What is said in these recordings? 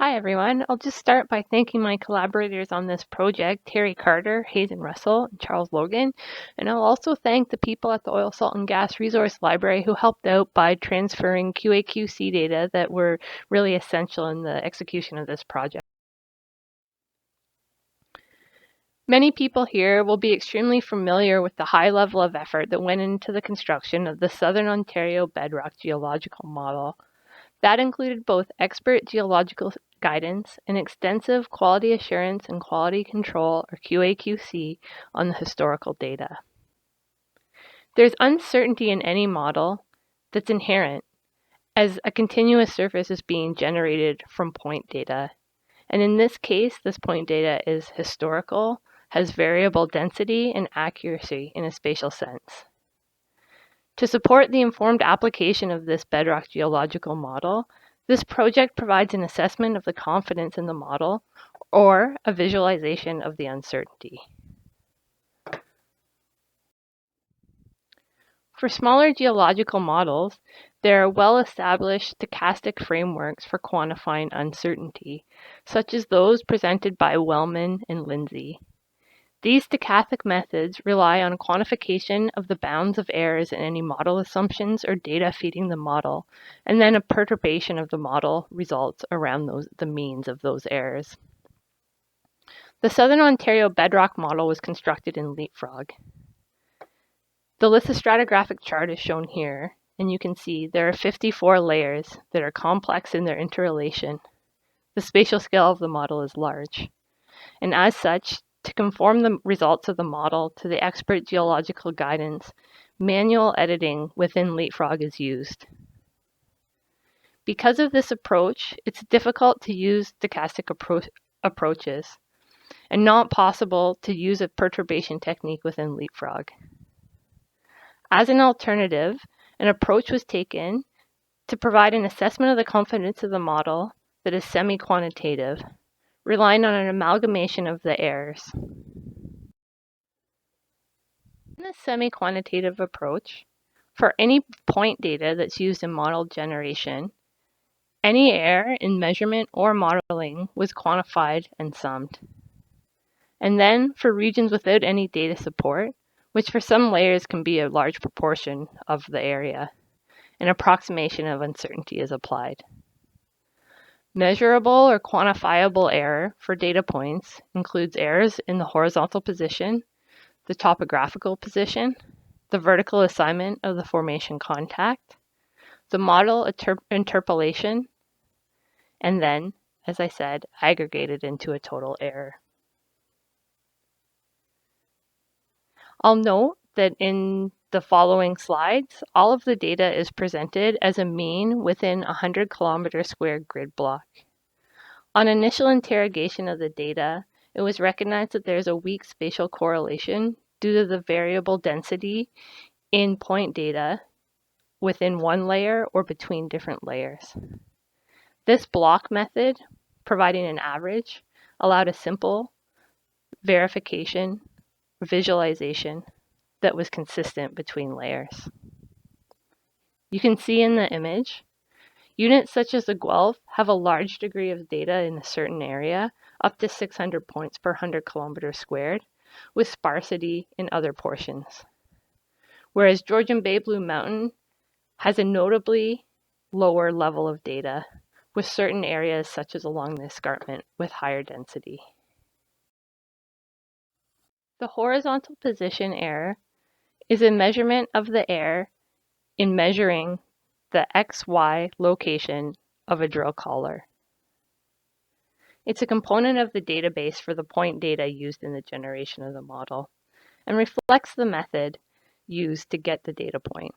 Hi everyone. I'll just start by thanking my collaborators on this project, Terry Carter, Hazen Russell, and Charles Logan. And I'll also thank the people at the Oil, Salt, and Gas Resource Library who helped out by transferring QA/QC data that were really essential in the execution of this project. Many people here will be extremely familiar with the high level of effort that went into the construction of the Southern Ontario Bedrock geological model. That included both expert geological guidance and extensive quality assurance and quality control, or QA/QC, on the historical data. There's uncertainty in any model that's inherent, as a continuous surface is being generated from point data. And in this case, this point data is historical, has variable density and accuracy in a spatial sense. To support the informed application of this bedrock geological model, this project provides an assessment of the confidence in the model or a visualization of the uncertainty. For smaller geological models, there are well-established stochastic frameworks for quantifying uncertainty, such as those presented by Wellman and Lindsay. These stochastic methods rely on quantification of the bounds of errors in any model assumptions or data feeding the model, and then a perturbation of the model results around the means of those errors. The Southern Ontario Bedrock model was constructed in Leapfrog. The lithostratigraphic chart is shown here, and you can see there are 54 layers that are complex in their interrelation. The spatial scale of the model is large, and as such, to conform the results of the model to the expert geological guidance, manual editing within Leapfrog is used. Because of this approach, it's difficult to use stochastic approaches and not possible to use a perturbation technique within Leapfrog. As an alternative, an approach was taken to provide an assessment of the confidence of the model that is semi-quantitative, relying on an amalgamation of the errors. In the semi-quantitative approach, for any point data that's used in model generation, any error in measurement or modeling was quantified and summed. And then for regions without any data support, which for some layers can be a large proportion of the area, an approximation of uncertainty is applied. Measurable or quantifiable error for data points includes errors in the horizontal position, the topographical position, the vertical assignment of the formation contact, the model interpolation, and then, as I said, aggregated into a total error. I'll note that in the following slides, all of the data is presented as a mean within a 100-kilometer squared grid block. On initial interrogation of the data, it was recognized that there's a weak spatial correlation due to the variable density in point data within one layer or between different layers. This block method, providing an average, allowed a simple verification, visualization that was consistent between layers. You can see in the image, units such as the Guelph have a large degree of data in a certain area, up to 600 points per 100 kilometers squared, with sparsity in other portions. Whereas Georgian Bay Blue Mountain has a notably lower level of data, with certain areas such as along the escarpment with higher density. The horizontal position error is a measurement of the error in measuring the XY location of a drill collar. It's a component of the database for the point data used in the generation of the model and reflects the method used to get the data point.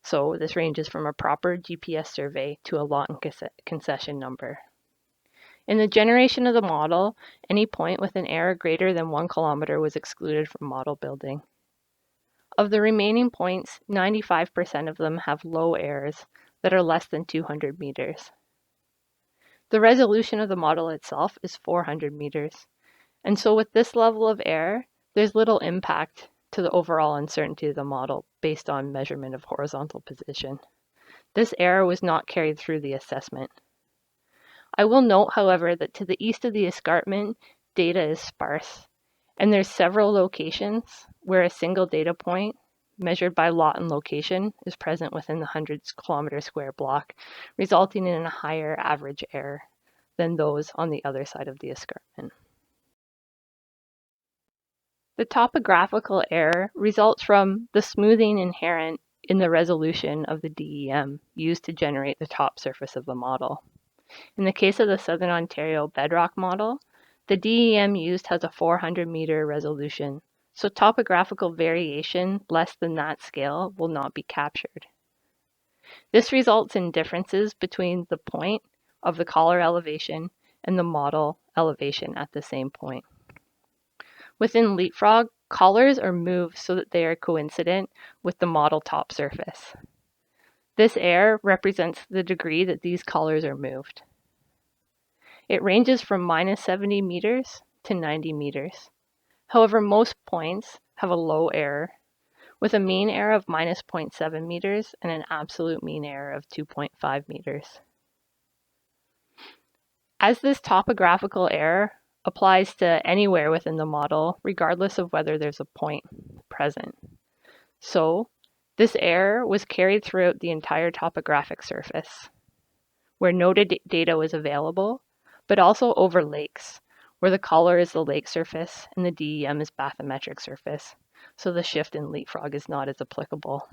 So this ranges from a proper GPS survey to a lot and concession number. In the generation of the model, any point with an error greater than 1 kilometer was excluded from model building. Of the remaining points, 95% of them have low errors that are less than 200 meters. The resolution of the model itself is 400 meters. And so with this level of error, there's little impact to the overall uncertainty of the model based on measurement of horizontal position. This error was not carried through the assessment. I will note, however, that to the east of the escarpment, data is sparse, and there's several locations where a single data point measured by lot and location is present within the 100 km² block, resulting in a higher average error than those on the other side of the escarpment. The topographical error results from the smoothing inherent in the resolution of the DEM used to generate the top surface of the model. In the case of the Southern Ontario Bedrock model, the DEM used has a 400-meter resolution, so topographical variation less than that scale will not be captured. This results in differences between the point of the collar elevation and the model elevation at the same point. Within Leapfrog, collars are moved so that they are coincident with the model top surface. This error represents the degree that these collars are moved. It ranges from -70 meters to 90 meters. However, most points have a low error, with a mean error of -0.7 meters and an absolute mean error of 2.5 meters. As this topographical error applies to anywhere within the model, regardless of whether there's a point present. So, this error was carried throughout the entire topographic surface, where no data was available, but also over lakes, where the collar is the lake surface and the DEM is bathymetric surface, so the shift in Leapfrog is not as applicable.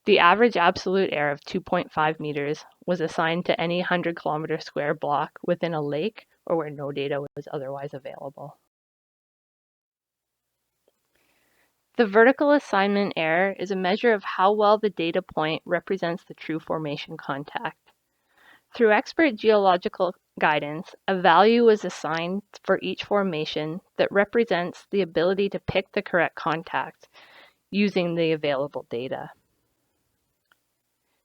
The average absolute error of 2.5 meters was assigned to any 100 km² block within a lake or where no data was otherwise available. The vertical assignment error is a measure of how well the data point represents the true formation contact. Through expert geological guidance, a value was assigned for each formation that represents the ability to pick the correct contact using the available data.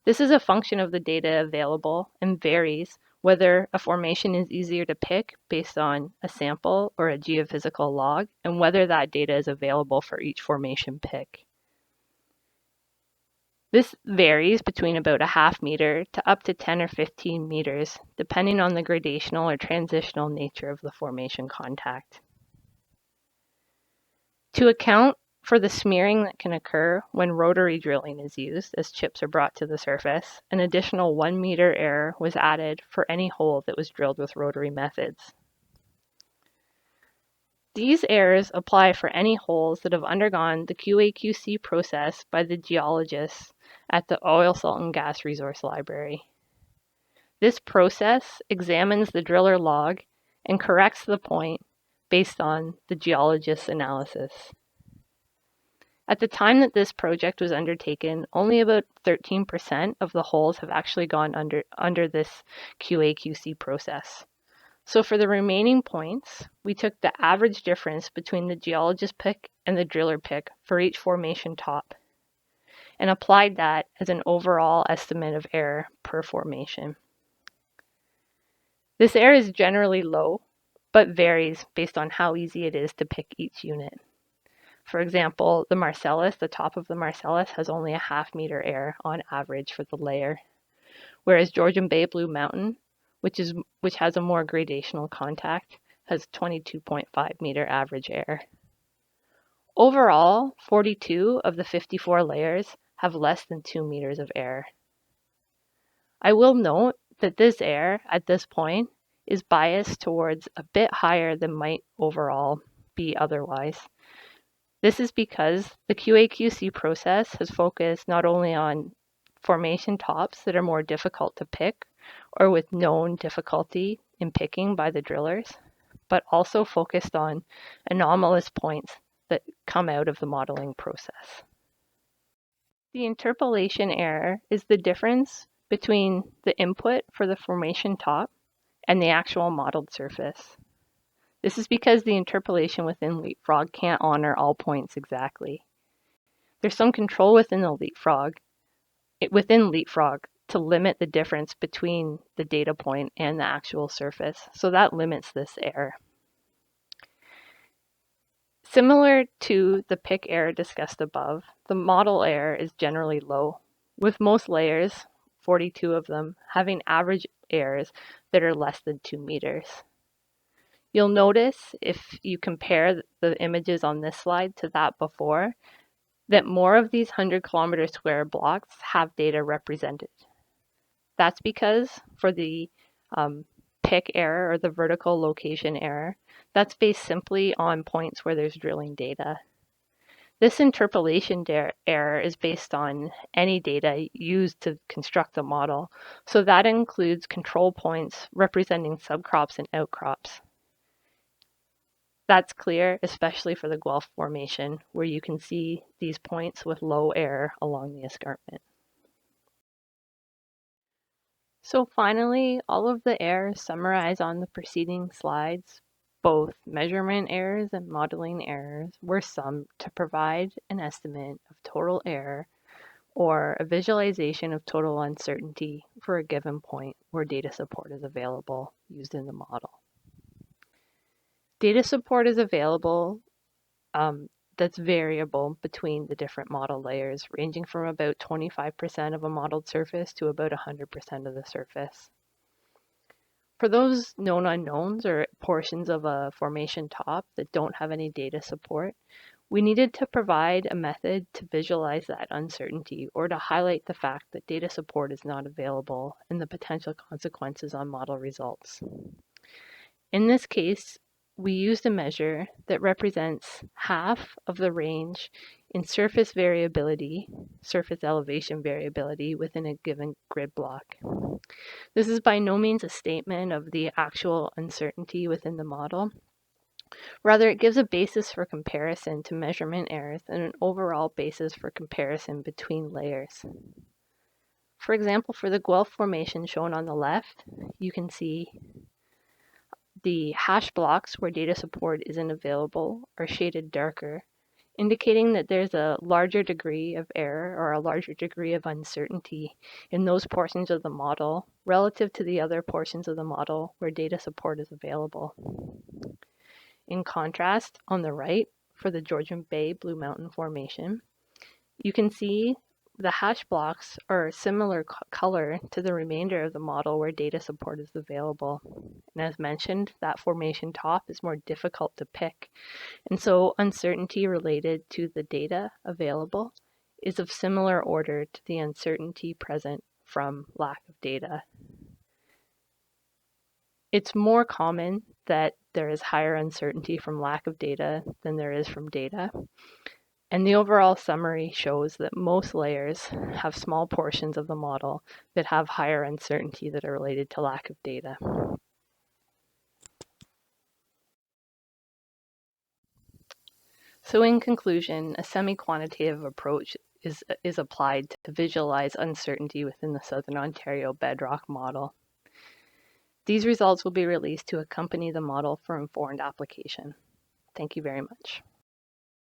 This is a function of the data available and varies whether a formation is easier to pick based on a sample or a geophysical log, and whether that data is available for each formation pick. This varies between about a half meter to up to 10 or 15 meters, depending on the gradational or transitional nature of the formation contact. To account for the smearing that can occur when rotary drilling is used as chips are brought to the surface, an additional 1 meter error was added for any hole that was drilled with rotary methods. These errors apply for any holes that have undergone the QA/QC process by the geologists at the Oil, Salt, and Gas Resource Library. This process examines the driller log and corrects the point based on the geologist's analysis. At the time that this project was undertaken, only about 13% of the holes have actually gone under this QA/QC process. So for the remaining points, we took the average difference between the geologist pick and the driller pick for each formation top and applied that as an overall estimate of error per formation. This error is generally low, but varies based on how easy it is to pick each unit. For example, the Marcellus, the top of the Marcellus has only a half meter error on average for the layer, whereas Georgian Bay Blue Mountain, which has a more gradational contact, has 22.5 meter average error. Overall, 42 of the 54 layers have less than 2 meters of error. I will note that this error at this point is biased towards a bit higher than might overall be otherwise. This is because the QA/QC process has focused not only on formation tops that are more difficult to pick or with known difficulty in picking by the drillers, but also focused on anomalous points that come out of the modeling process. The interpolation error is the difference between the input for the formation top and the actual modeled surface. This is because the interpolation within Leapfrog can't honor all points exactly. There's some control within Leapfrog to limit the difference between the data point and the actual surface, so that limits this error. Similar to the pick error discussed above, the model error is generally low, with most layers 42 of them, having average errors that are less than 2 meters. You'll notice if you compare the images on this slide to that before, that more of these 100-kilometer square blocks have data represented. That's because for the pick error or the vertical location error, that's based simply on points where there's drilling data. This interpolation error is based on any data used to construct the model, so that includes control points representing subcrops and outcrops. That's clear, especially for the Guelph Formation, where you can see these points with low error along the escarpment. So finally, all of the errors summarized on the preceding slides, both measurement errors and modeling errors, were summed to provide an estimate of total error or a visualization of total uncertainty for a given point where data support is available used in the model. Data support is available that's variable between the different model layers, ranging from about 25% of a modeled surface to about 100% of the surface. For those known unknowns or portions of a formation top that don't have any data support, we needed to provide a method to visualize that uncertainty or to highlight the fact that data support is not available and the potential consequences on model results. In this case, we used a measure that represents half of the range in surface variability, surface elevation variability within a given grid block. This is by no means a statement of the actual uncertainty within the model. Rather, it gives a basis for comparison to measurement errors and an overall basis for comparison between layers. For example, for the Guelph Formation shown on the left, you can see the hash blocks where data support isn't available are shaded darker, indicating that there's a larger degree of error or a larger degree of uncertainty in those portions of the model relative to the other portions of the model where data support is available. In contrast, on the right, for the Georgian Bay Blue Mountain Formation, you can see the hash blocks are a similar color to the remainder of the model where data support is available. And as mentioned, that formation top is more difficult to pick. And so uncertainty related to the data available is of similar order to the uncertainty present from lack of data. It's more common that there is higher uncertainty from lack of data than there is from data. And the overall summary shows that most layers have small portions of the model that have higher uncertainty that are related to lack of data. So in conclusion, a semi-quantitative approach is applied to visualize uncertainty within the Southern Ontario Bedrock model. These results will be released to accompany the model for informed application. Thank you very much.